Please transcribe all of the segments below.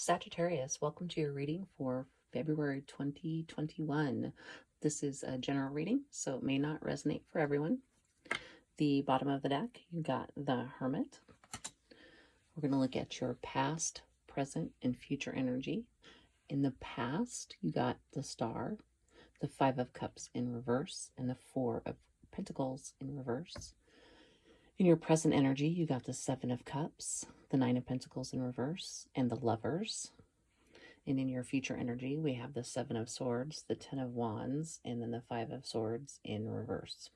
Sagittarius, welcome to your reading for February 2021. This is a general reading, so it may not resonate for everyone. The bottom of the deck, you got the Hermit. We're going to look at your past, present, and future energy. In the past, you got the Star, the Five of Cups in reverse, and the Four of Pentacles in reverse. In your present energy, you got the Seven of Cups, the Nine of Pentacles in reverse, and the Lovers. And in your future energy, we have the Seven of Swords, the Ten of Wands, and then the Five of Swords in reverse.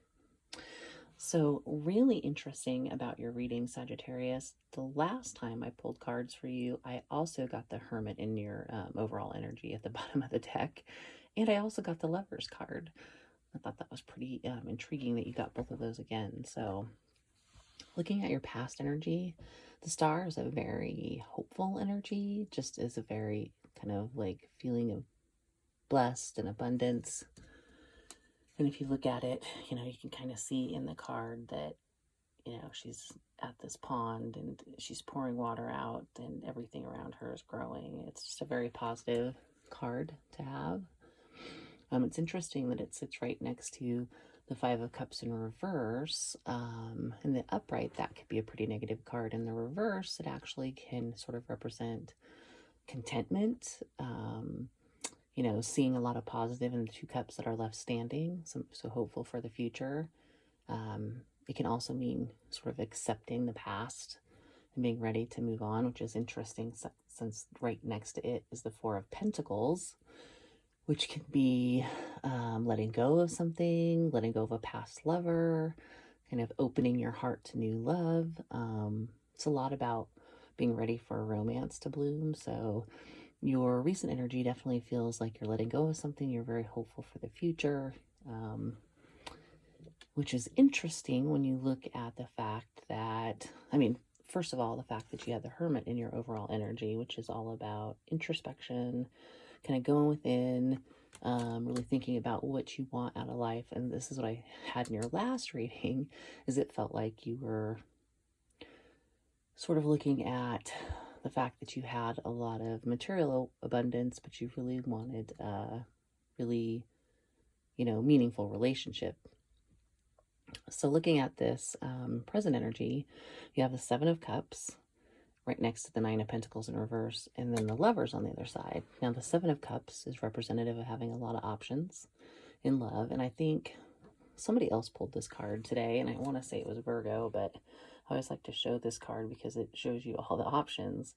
So really interesting about your reading, Sagittarius. The last time I pulled cards for you, I also got the Hermit in your overall energy at the bottom of the deck. And I also got the Lovers card. I thought that was pretty intriguing that you got both of those again. So looking at your past energy, the Star is a very hopeful energy, just is a very kind of like feeling of blessed and abundance. And if you look at it, you can kind of see in the card that, she's at this pond and she's pouring water out and everything around her is growing. It's just a very positive card to have. It's interesting that it sits right next to the Five of Cups in reverse. In the upright, that could be a pretty negative card. In the reverse, it actually can sort of represent contentment, seeing a lot of positive in the two cups that are left standing, so hopeful for the future. It can also mean sort of accepting the past and being ready to move on, which is interesting since right next to it is the Four of Pentacles, which can be letting go of something, letting go of a past lover, kind of opening your heart to new love. It's a lot about being ready for a romance to bloom. So your recent energy definitely feels like you're letting go of something. You're very hopeful for the future, which is interesting when you look at the fact that, first of all, the fact that you have the Hermit in your overall energy, which is all about introspection, kind of going within, really thinking about what you want out of life. And this is what I had in your last reading, is it felt like you were sort of looking at the fact that you had a lot of material abundance, but you really wanted a really, meaningful relationship. So looking at this present energy, you have the Seven of Cups right next to the Nine of Pentacles in reverse, and then the Lovers on the other side. Now, the Seven of Cups is representative of having a lot of options in love, and I think somebody else pulled this card today, and I want to say it was Virgo, but I always like to show this card because it shows you all the options.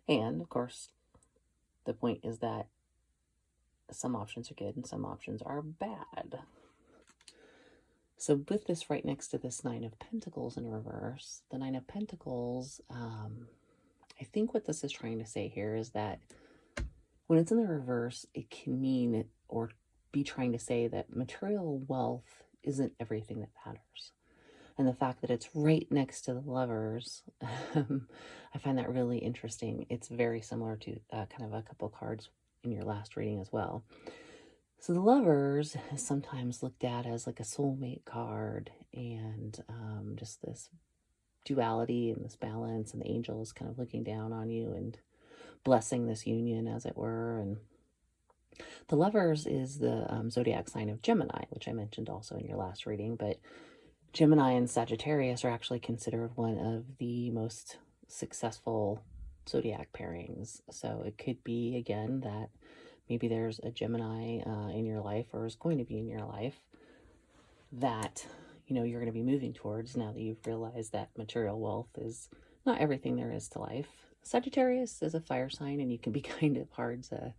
And, of course, the point is that some options are good and some options are bad. So with this right next to this Nine of Pentacles in reverse, the Nine of Pentacles, I think what this is trying to say here is that when it's in the reverse, it can mean or be trying to say that material wealth isn't everything that matters. And the fact that it's right next to the Lovers, I find that really interesting. It's very similar to kind of a couple cards in your last reading as well. So the Lovers is sometimes looked at as like a soulmate card, and just this duality and this balance, and the angels kind of looking down on you and blessing this union, as it were. And the Lovers is the zodiac sign of Gemini, which I mentioned also in your last reading, but Gemini and Sagittarius are actually considered one of the most successful zodiac pairings. So it could be, again, that maybe there's a Gemini in your life, or is going to be in your life, that you're going to be moving towards now that you've realized that material wealth is not everything there is to life. Sagittarius is a fire sign, and you can be kind of hard to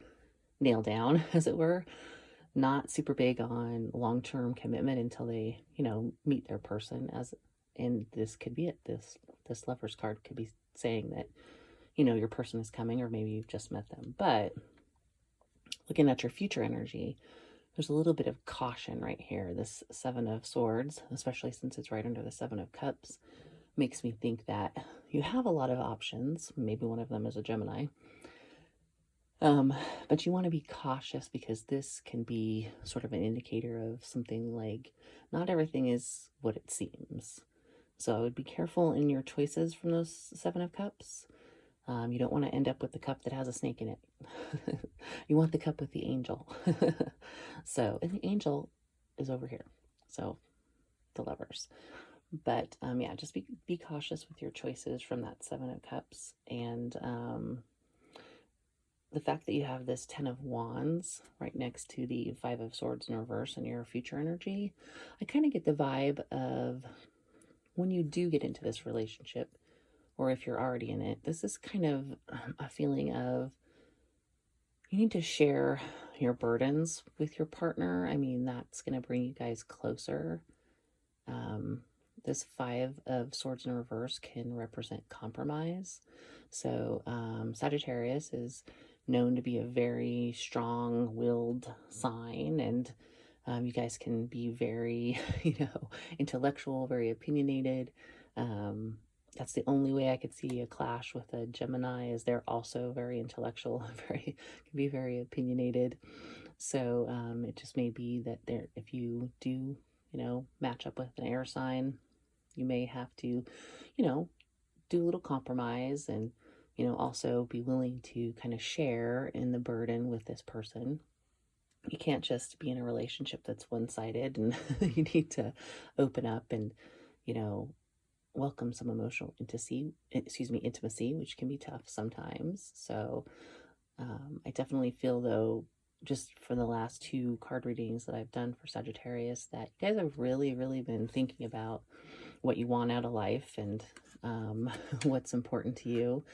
nail down, as it were. Not super big on long-term commitment until they, meet their person. And this could be it. This Lover's card could be saying that, your person is coming, or maybe you've just met them. But looking at your future energy, there's a little bit of caution right here. This Seven of Swords, especially since it's right under the Seven of Cups, makes me think that you have a lot of options. Maybe one of them is a Gemini. But you want to be cautious, because this can be sort of an indicator of something like not everything is what it seems. So I would be careful in your choices from those Seven of Cups. You don't want to end up with the cup that has a snake in it. You want the cup with the angel. So, and the angel is over here. So, the Lovers. But yeah, just be cautious with your choices from that Seven of Cups. And the fact that you have this Ten of Wands right next to the Five of Swords in reverse in your future energy, I kind of get the vibe of when you do get into this relationship, or if you're already in it, this is kind of a feeling of you need to share your burdens with your partner. I mean, that's going to bring you guys closer. This Five of Swords in reverse can represent compromise. So Sagittarius is known to be a very strong-willed sign, and you guys can be very, intellectual, very opinionated. That's the only way I could see a clash with a Gemini, is they're also very intellectual, can be very opinionated. So it just may be that if you do, match up with an air sign, you may have to, do a little compromise and, also be willing to kind of share in the burden with this person. You can't just be in a relationship that's one-sided, and you need to open up and, welcome some emotional intimacy, which can be tough sometimes. So I definitely feel, though, just for the last 2 card readings that I've done for Sagittarius, that you guys have really, really been thinking about what you want out of life and what's important to you.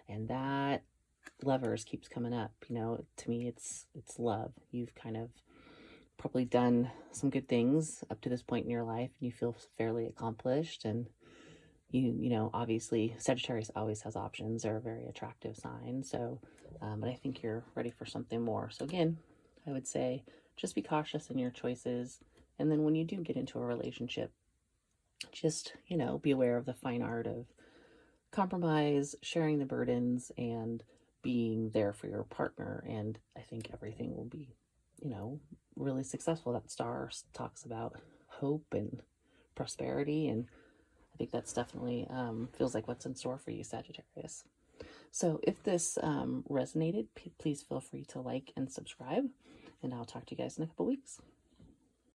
And that Lovers keeps coming up. To me, it's love. You've kind of probably done some good things up to this point in your life, and you feel fairly accomplished. And obviously Sagittarius always has options. They're a very attractive sign. So, but I think you're ready for something more. So again, I would say just be cautious in your choices. And then when you do get into a relationship, just, be aware of the fine art of compromise, sharing the burdens, and being there for your partner. And I think everything will be, really successful. That star talks about hope and prosperity, and I think that's definitely feels like what's in store for you, Sagittarius. So if this resonated, please feel free to like and subscribe, and I'll talk to you guys in a couple weeks.